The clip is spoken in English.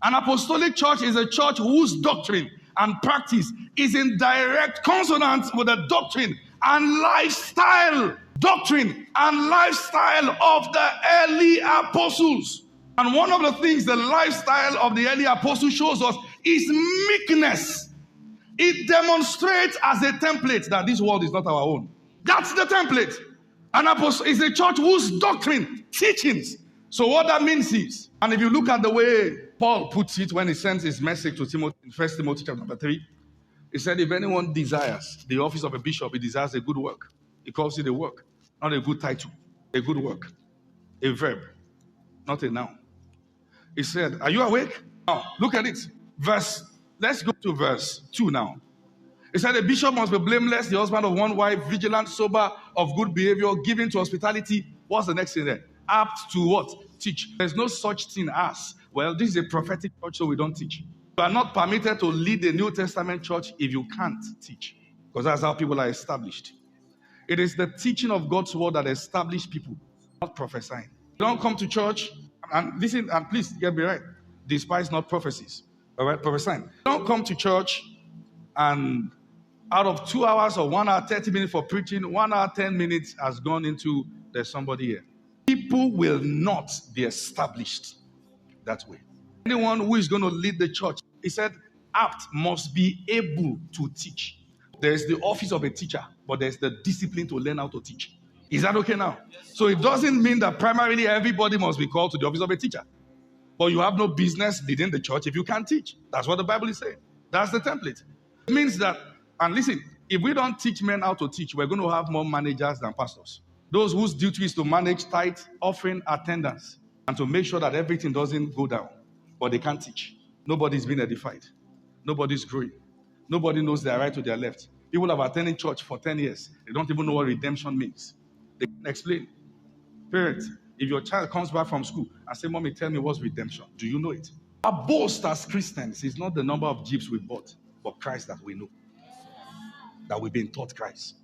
An apostolic church is a church whose doctrine and practice is in direct consonance with the doctrine and lifestyle of the early apostles. And one of the things the lifestyle of the early apostles shows us is meekness. It demonstrates as a template that this world is not our own. That's the template. An apostle is a church whose doctrine, teachings. So what that means is, and if you look at the way Paul puts it when he sends his message to Timothy in 1 Timothy chapter 3, he said, if anyone desires the office of a bishop, he desires a good work. He calls it a work, not a good title. A good work. A verb, not a noun. He said, are you awake? Now, look at it. Let's go to verse 2 now. He said, a bishop must be blameless, the husband of one wife, vigilant, sober, of good behavior, given to hospitality. What's the next thing there? Apt to what? Teach. There's no such thing as, well, this is a prophetic church, so we don't teach. You are not permitted to lead the New Testament church if you can't teach, because that's how people are established. It is the teaching of God's word that establishes people, not prophesying. You don't come to church, and listen, and please get me right, despise not prophecies. All right, prophesying. You don't come to church and out of 2 hours or 1 hour, 30 minutes for preaching, 1 hour, 10 minutes has gone into there's somebody here. People will not be established that way. Anyone who is going to lead the church, he said, apt must be able to teach. There's the office of a teacher, but there's the discipline to learn how to teach. Is that okay now? So it doesn't mean that primarily everybody must be called to the office of a teacher. But you have no business leading the church if you can't teach. That's what the Bible is saying. That's the template. It means that, and listen, if we don't teach men how to teach, we're going to have more managers than pastors. Those whose duty is to manage tithe, offering, attendance, and to make sure that everything doesn't go down. But they can't teach. Nobody's been edified. Nobody's growing. Nobody knows their right to their left. People have attended church for 10 years. They don't even know what redemption means. They can explain. Parents, if your child comes back from school and say, Mommy, tell me what's redemption. Do you know it? Our boast as Christians is not the number of jeeps we bought, but Christ that we know. That we've been taught Christ.